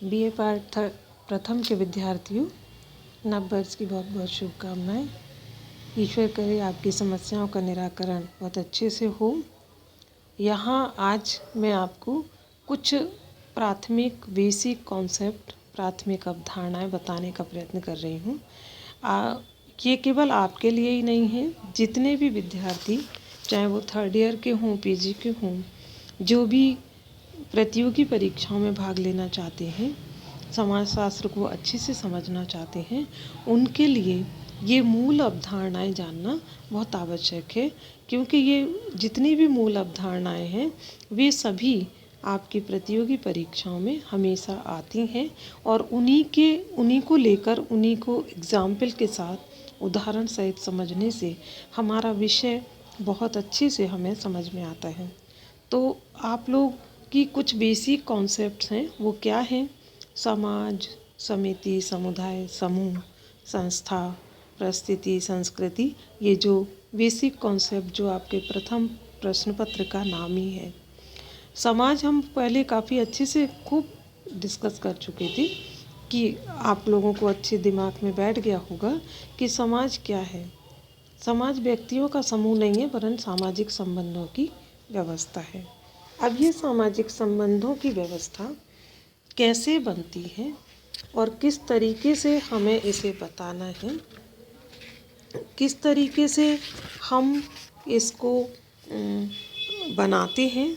BA part प्रथम के विद्यार्थियों, नववर्ष की बहुत बहुत शुभकामनाएं। ईश्वर करे आपकी समस्याओं का निराकरण बहुत अच्छे से हो। यहाँ आज मैं आपको कुछ प्राथमिक बेसिक कॉन्सेप्ट, प्राथमिक अवधारणाएं बताने का प्रयत्न कर रही हूँ। ये केवल आपके लिए ही नहीं है, जितने भी विद्यार्थी, चाहे वो थर्ड ईयर के हों, पीजी के हों, जो भी प्रतियोगी परीक्षाओं में भाग लेना चाहते हैं, समाजशास्त्र को अच्छे से समझना चाहते हैं, उनके लिए ये मूल अवधारणाएं जानना बहुत आवश्यक है। क्योंकि ये जितनी भी मूल अवधारणाएं हैं वे सभी आपकी प्रतियोगी परीक्षाओं में हमेशा आती हैं और उन्हीं को लेकर, उन्हीं को एग्जाम्पल के साथ उदाहरण सहित समझने से हमारा विषय बहुत अच्छे से हमें समझ में आता है। तो आप लोग की कुछ बेसिक कॉन्सेप्ट्स हैं, वो क्या हैं? समाज, समिति, समुदाय, समूह, संस्था, परिस्थिति, संस्कृति, ये जो बेसिक कॉन्सेप्ट जो आपके प्रथम प्रश्न पत्र का नाम ही है। समाज हम पहले काफ़ी अच्छे से खूब डिस्कस कर चुके थे कि आप लोगों को अच्छे दिमाग में बैठ गया होगा कि समाज क्या है। समाज व्यक्तियों का समूह नहीं है, वरन सामाजिक संबंधों की व्यवस्था है। अब ये सामाजिक संबंधों की व्यवस्था कैसे बनती है और किस तरीके से हमें इसे बताना है, किस तरीके से हम इसको बनाते हैं,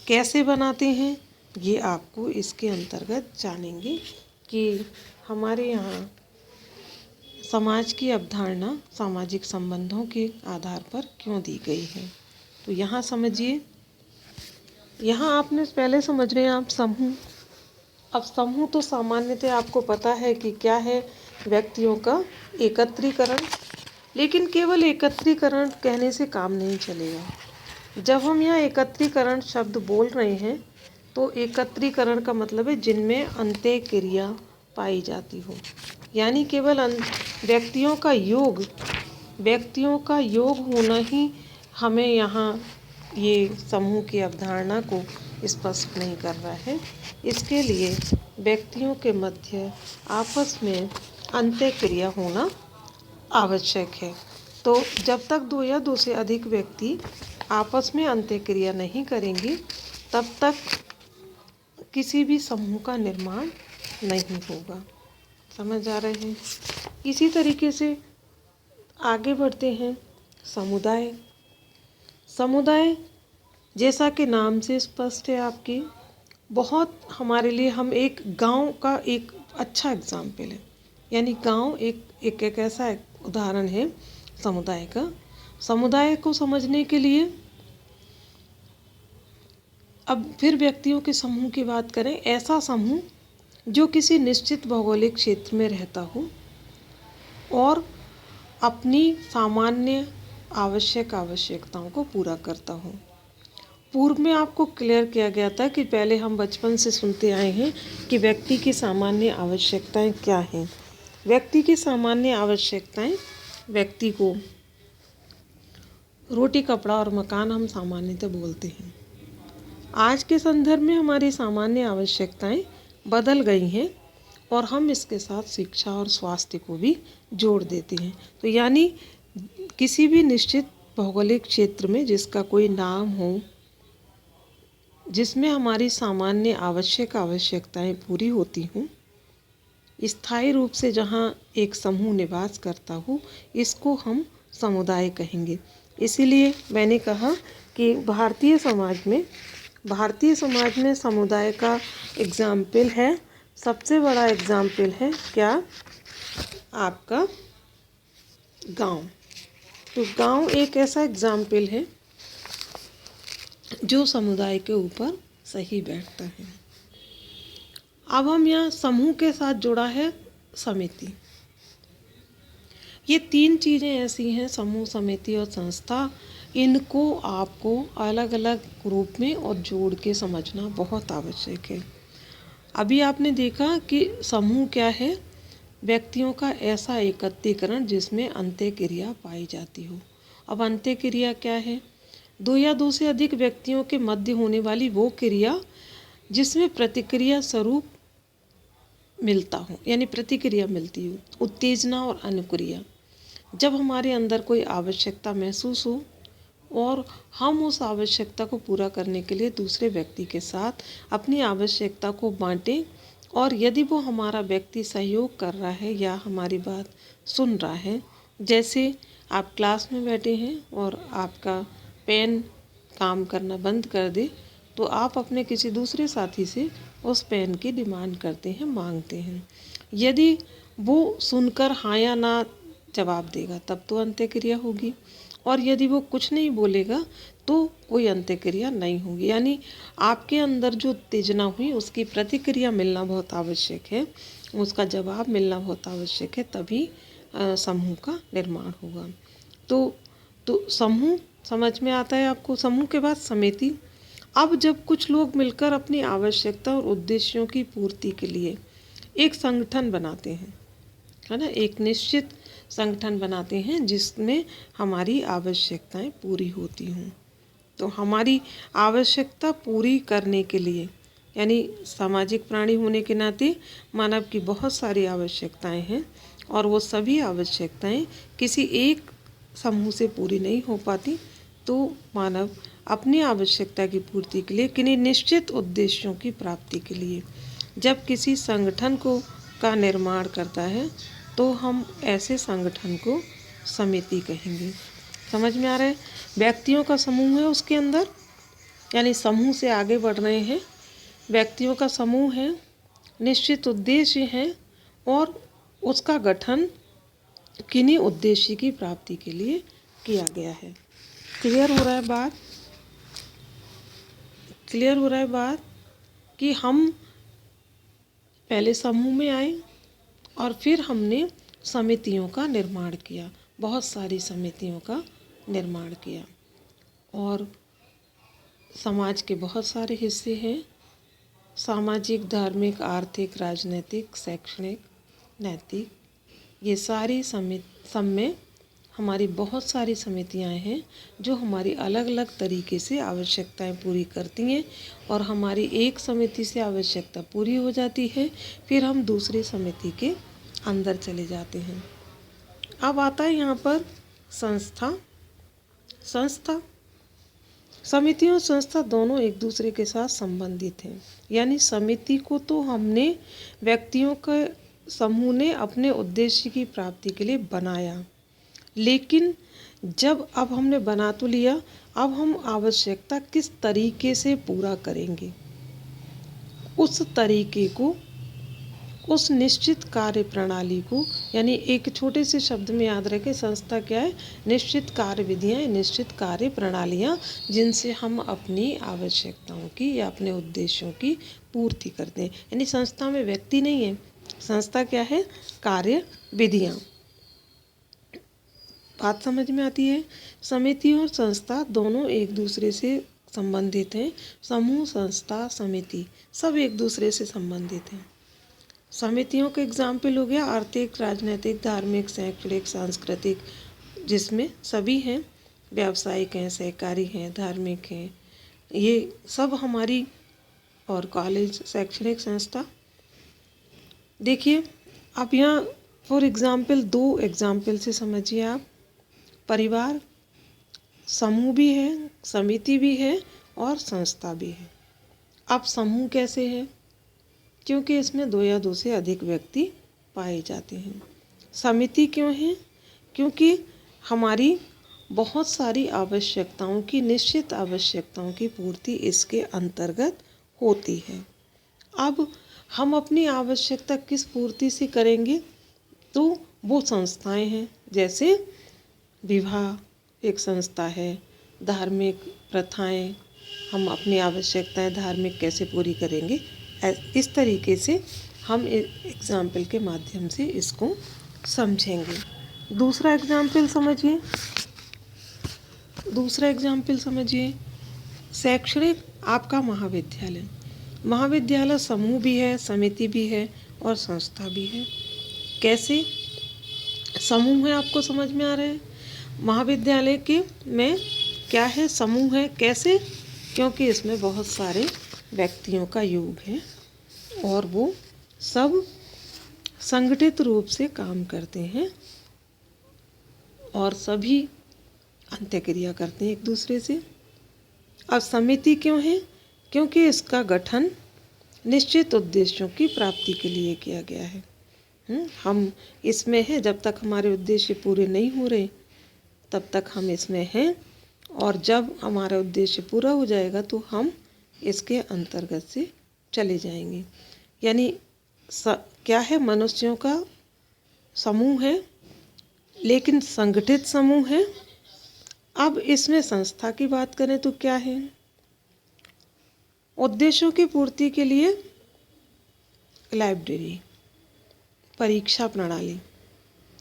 कैसे बनाते हैं, ये आपको इसके अंतर्गत जानेंगे कि हमारे यहाँ समाज की अवधारणा सामाजिक संबंधों के आधार पर क्यों दी गई है। तो यहाँ समझिए, यहाँ आपने पहले समझ रहे हैं आप समूह। अब समूह तो सामान्यतः आपको पता है कि क्या है, व्यक्तियों का एकत्रीकरण। लेकिन केवल एकत्रीकरण कहने से काम नहीं चलेगा। जब हम यहाँ एकत्रीकरण शब्द बोल रहे हैं तो एकत्रीकरण का मतलब है जिनमें अंत्य क्रिया पाई जाती हो, यानी केवल व्यक्तियों का योग होना ही हमें यहाँ ये समूह की अवधारणा को स्पष्ट नहीं कर रहा है। इसके लिए व्यक्तियों के मध्य आपस में अंत्य क्रिया होना आवश्यक है। तो जब तक दो या दो से अधिक व्यक्ति आपस में अंत्य क्रिया नहीं करेंगे, तब तक किसी भी समूह का निर्माण नहीं होगा। समझ आ रहे हैं? इसी तरीके से आगे बढ़ते हैं। समुदाय जैसा कि नाम से स्पष्ट है आपके, बहुत हमारे लिए हम एक गांव का एक अच्छा एग्जाम्पल है। यानी गांव एक ऐसा उदाहरण है समुदाय का। समुदाय को समझने के लिए अब फिर व्यक्तियों के समूह की बात करें, ऐसा समूह जो किसी निश्चित भौगोलिक क्षेत्र में रहता हो और अपनी सामान्य आवश्यकताओं को पूरा करता हो। पूर्व में आपको क्लियर किया गया था कि पहले हम बचपन से सुनते आए हैं कि व्यक्ति की सामान्य आवश्यकताएं क्या हैं। व्यक्ति की सामान्य आवश्यकताएं, व्यक्ति को रोटी, कपड़ा और मकान हम सामान्यतः बोलते हैं। आज के संदर्भ में हमारी सामान्य आवश्यकताएं बदल गई हैं और हम इसके साथ शिक्षा और स्वास्थ्य को भी जोड़ देते हैं। तो यानी किसी भी निश्चित भौगोलिक क्षेत्र में जिसका कोई नाम हो, जिसमें हमारी सामान्य आवश्यकताएं पूरी होती हों, स्थायी रूप से जहाँ एक समूह निवास करता हो, इसको हम समुदाय कहेंगे। इसीलिए मैंने कहा कि भारतीय समाज में समुदाय का एग्जाम्पल है, सबसे बड़ा एग्जाम्पल है क्या? आपका गांव। तो गांव एक ऐसा एग्जाम्पल है जो समुदाय के ऊपर सही बैठता है। अब हम यहाँ समूह के साथ जुड़ा है समिति। ये तीन चीज़ें ऐसी हैं, समूह, समिति और संस्था, इनको आपको अलग अलग रूप में और जोड़ के समझना बहुत आवश्यक है। अभी आपने देखा कि समूह क्या है? व्यक्तियों का ऐसा एकत्रीकरण जिसमें अंत्य क्रिया पाई जाती हो। अब अंत्य क्रिया क्या है? दो या दो से अधिक व्यक्तियों के मध्य होने वाली वो क्रिया जिसमें प्रतिक्रिया स्वरूप मिलता हो, यानी प्रतिक्रिया मिलती हो। उत्तेजना और अनुक्रिया, जब हमारे अंदर कोई आवश्यकता महसूस हो और हम उस आवश्यकता को पूरा करने के लिए दूसरे व्यक्ति के साथ अपनी आवश्यकता को बांटें, और यदि वो हमारा व्यक्ति सहयोग कर रहा है या हमारी बात सुन रहा है, जैसे आप क्लास में बैठे हैं और आपका पेन काम करना बंद कर दे, तो आप अपने किसी दूसरे साथी से उस पेन की डिमांड करते हैं, मांगते हैं। यदि वो सुनकर हाँ या ना जवाब देगा तब तो अंत्यक्रिया होगी, और यदि वो कुछ नहीं बोलेगा तो कोई अंत्यक्रिया नहीं होगी। यानी आपके अंदर जो उत्तेजना हुई उसकी प्रतिक्रिया मिलना बहुत आवश्यक है, उसका जवाब मिलना बहुत आवश्यक है, तभी समूह का निर्माण होगा। तो समूह समझ में आता है आपको। समूह के बाद समिति। अब जब कुछ लोग मिलकर अपनी आवश्यकता और उद्देश्यों की पूर्ति के लिए एक संगठन बनाते हैं, है ना, एक निश्चित संगठन बनाते हैं जिसमें हमारी आवश्यकताएं पूरी होती हों। तो हमारी आवश्यकता पूरी करने के लिए, यानी सामाजिक प्राणी होने के नाते मानव की बहुत सारी आवश्यकताएं हैं, और वो सभी आवश्यकताएं किसी एक समूह से पूरी नहीं हो पाती। तो मानव अपनी आवश्यकता की पूर्ति के लिए किन्हीं निश्चित उद्देश्यों की प्राप्ति के लिए जब किसी संगठन का निर्माण करता है, तो हम ऐसे संगठन को समिति कहेंगे। समझ में आ रहा है। व्यक्तियों का समूह है उसके अंदर, यानी समूह से आगे बढ़ रहे हैं, व्यक्तियों का समूह है, निश्चित उद्देश्य है, और उसका गठन किन्हीं उद्देश्य की प्राप्ति के लिए किया गया है। क्लियर हो रहा है बात? क्लियर हो रहा है बात कि हम पहले समूह में आए और फिर हमने समितियों का निर्माण किया, बहुत सारी समितियों का निर्माण किया, और समाज के बहुत सारे हिस्से हैं, सामाजिक, धार्मिक, आर्थिक, राजनीतिक, शैक्षणिक, नैतिक, ये सारी सब में हमारी बहुत सारी समितियां हैं जो हमारी अलग अलग तरीके से आवश्यकताएं पूरी करती हैं, और हमारी एक समिति से आवश्यकता पूरी हो जाती है, फिर हम दूसरी समिति के अंदर चले जाते हैं। अब आता है यहाँ पर संस्था। समिति और संस्था दोनों एक दूसरे के साथ संबंधित हैं। यानी समिति को तो हमने व्यक्तियों के समूह ने अपने उद्देश्य की प्राप्ति के लिए बनाया, लेकिन जब अब हमने बना तो लिया, अब हम आवश्यकता किस तरीके से पूरा करेंगे, उस तरीके को, उस निश्चित कार्य प्रणाली को, यानी एक छोटे से शब्द में याद रखें, संस्था क्या है? निश्चित कार्य विधियाँ, निश्चित कार्य प्रणालियाँ, जिनसे हम अपनी आवश्यकताओं की या अपने उद्देश्यों की पूर्ति करते हैं। यानी संस्था में व्यक्ति नहीं है, संस्था क्या है? कार्य विधियाँ। बात समझ में आती है। समिति और संस्था दोनों एक दूसरे से संबंधित हैं। समूह, संस्था, समिति सब एक दूसरे से संबंधित हैं। समितियों के एग्जाम्पल हो गया आर्थिक, राजनीतिक, धार्मिक, शैक्षणिक, सांस्कृतिक, जिसमें सभी हैं, व्यावसायिक हैं, सहकारी हैं, धार्मिक हैं, ये सब हमारी, और कॉलेज, शैक्षणिक संस्था। देखिए अब यहाँ फॉर एग्ज़ाम्पल 2 एग्जाम्पल से समझिए आप। परिवार, समूह भी है, समिति भी है और संस्था भी है। अब समूह कैसे है? क्योंकि इसमें 2 या 2 से अधिक व्यक्ति पाए जाते हैं। समिति क्यों है? क्योंकि हमारी बहुत सारी आवश्यकताओं की, निश्चित आवश्यकताओं की पूर्ति इसके अंतर्गत होती है। अब हम अपनी आवश्यकता किस पूर्ति से करेंगे? तो वो संस्थाएं हैं, जैसे विवाह एक संस्था है, धार्मिक प्रथाएं, हम अपनी आवश्यकताएं धार्मिक कैसे पूरी करेंगे, इस तरीके से हम एग्जाम्पल के माध्यम से इसको समझेंगे। दूसरा एग्जाम्पल समझिए। शैक्षणिक आपका महाविद्यालय। महाविद्यालय समूह भी है, समिति भी है और संस्था भी है। कैसे? समूह है, आपको समझ में आ रहा है। महाविद्यालय के में क्या है? समूह है। कैसे? क्योंकि इसमें बहुत सारे व्यक्तियों का योग है और वो सब संगठित रूप से काम करते हैं और सभी अंत्यक्रिया करते हैं एक दूसरे से। अब समिति क्यों है? क्योंकि इसका गठन निश्चित उद्देश्यों की प्राप्ति के लिए किया गया है। हम इसमें हैं, जब तक हमारे उद्देश्य पूरे नहीं हो रहे तब तक हम इसमें हैं, और जब हमारा उद्देश्य पूरा हो जाएगा तो हम इसके अंतर्गत से चले जाएंगे। यानी क्या है? मनुष्यों का समूह है, लेकिन संगठित समूह है। अब इसमें संस्था की बात करें तो क्या है? उद्देश्यों की पूर्ति के लिए लाइब्रेरी, परीक्षा प्रणाली,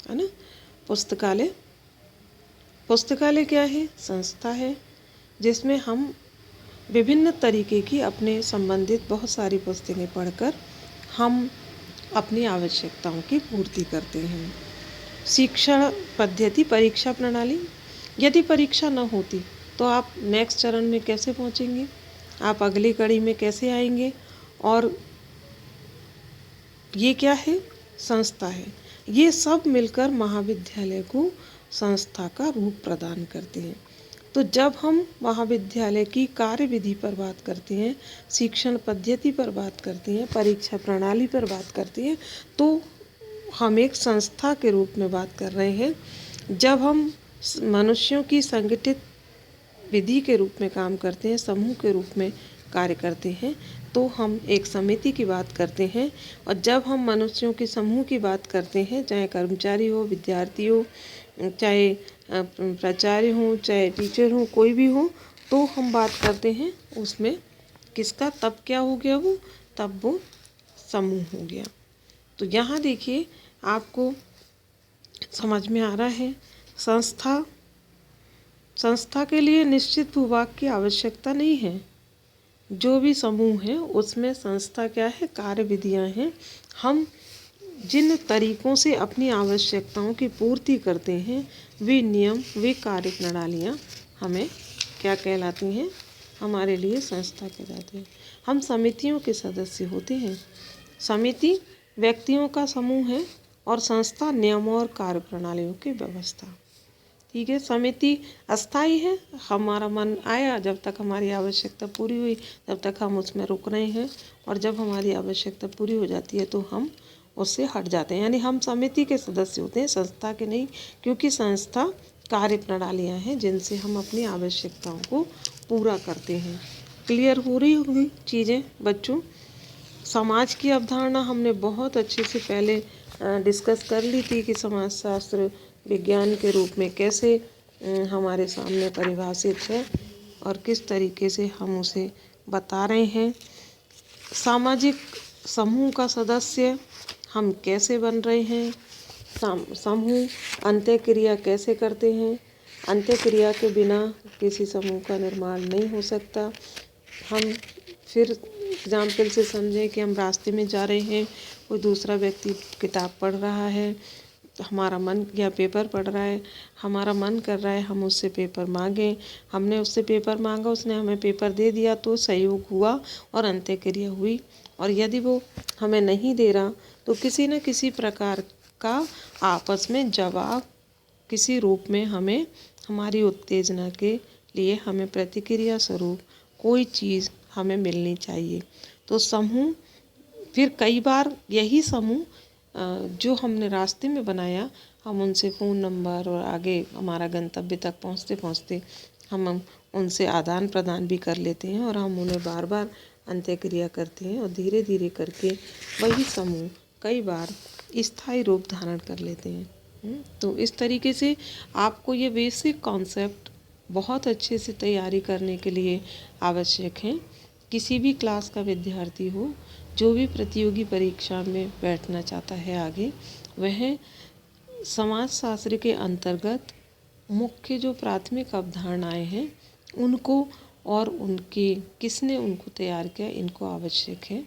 है ना, पुस्तकालय। पुस्तकालय क्या है? संस्था है जिसमें हम विभिन्न तरीके की अपने संबंधित बहुत सारी पुस्तकें पढ़कर हम अपनी आवश्यकताओं की पूर्ति करते हैं। शिक्षण पद्धति, परीक्षा प्रणाली। यदि परीक्षा न होती तो आप नेक्स्ट चरण में कैसे पहुंचेंगे? आप अगली कड़ी में कैसे आएंगे? और ये क्या है? संस्था है। ये सब मिलकर महाविद्यालय को संस्था का रूप प्रदान करते हैं। तो जब हम महाविद्यालय की कार्यविधि पर बात करते हैं, शिक्षण पद्धति पर बात करते हैं, परीक्षा प्रणाली पर बात करते हैं, तो हम एक संस्था के रूप में बात कर रहे हैं। जब हम मनुष्यों की संगठित विधि के रूप में काम करते हैं, समूह के रूप में कार्य करते हैं, तो हम एक समिति की बात करते हैं। और जब हम मनुष्यों के समूह की बात करते हैं, चाहे कर्मचारी हो, विद्यार्थी हो, चाहे प्राचार्य हो, चाहे टीचर हो, कोई भी हो, तो हम बात करते हैं उसमें किसका? तब क्या हो गया वो? तब वो समूह हो गया। तो यहाँ देखिए आपको समझ में आ रहा है, संस्था के लिए निश्चित भूभाग की आवश्यकता नहीं है। जो भी समूह है उसमें संस्था क्या है? कार्यविधियाँ हैं। हम जिन तरीकों से अपनी आवश्यकताओं की पूर्ति करते हैं, वे नियम, वे कार्य प्रणालियाँ हमें क्या कहलाती हैं? हमारे लिए संस्था कहलाती हैं। हम समितियों के सदस्य होते हैं। समिति व्यक्तियों का समूह है और संस्था नियमों और कार्य प्रणालियों की व्यवस्था। ठीक है, समिति अस्थाई है। हमारा मन आया, जब तक हमारी आवश्यकता पूरी हुई तब तक हम उसमें रुक रहे हैं, और जब हमारी आवश्यकता पूरी हो जाती है तो हम उससे हट जाते हैं। यानी हम समिति के सदस्य होते हैं, संस्था के नहीं, क्योंकि संस्था कार्य प्रणालियाँ हैं जिनसे हम अपनी आवश्यकताओं को पूरा करते हैं। क्लियर हो रही होगी चीज़ें बच्चों? समाज की अवधारणा हमने बहुत अच्छे से पहले डिस्कस कर ली थी कि समाजशास्त्र विज्ञान के रूप में कैसे हमारे सामने परिभाषित है और किस तरीके से हम उसे बता रहे हैं। सामाजिक समूह का सदस्य हम कैसे बन रहे हैं, समूह अंत्यक्रिया कैसे करते हैं, अंत्यक्रिया के बिना किसी समूह का निर्माण नहीं हो सकता। हम फिर एग्जाम्पल से समझें कि हम रास्ते में जा रहे हैं, कोई दूसरा व्यक्ति किताब पढ़ रहा है, हमारा मन या पेपर पढ़ रहा है, हमारा मन कर रहा है हम उससे पेपर मांगें, हमने उससे पेपर मांगा, उसने हमें पेपर दे दिया तो सहयोग हुआ और अंत्यक्रिया हुई। और यदि वो हमें नहीं दे रहा तो किसी न किसी प्रकार का आपस में जवाब किसी रूप में हमें, हमारी उत्तेजना के लिए हमें प्रतिक्रिया स्वरूप कोई चीज़ हमें मिलनी चाहिए। तो समूह, फिर कई बार यही समूह जो हमने रास्ते में बनाया, हम उनसे फ़ोन नंबर और आगे हमारा गंतव्य तक पहुँचते पहुँचते हम उनसे आदान प्रदान भी कर लेते हैं और हम उन्हें बार बार अंत्यक्रिया करते हैं और धीरे धीरे करके वही समूह कई बार स्थायी रूप धारण कर लेते हैं। तो इस तरीके से आपको ये बेसिक कॉन्सेप्ट बहुत अच्छे से तैयारी करने के लिए आवश्यक है। किसी भी क्लास का विद्यार्थी हो, जो भी प्रतियोगी परीक्षा में बैठना चाहता है आगे, वह समाजशास्त्र के अंतर्गत मुख्य जो प्राथमिक अवधारणाएं हैं उनको और उनके किसने उनको तैयार किया, इनको आवश्यक है।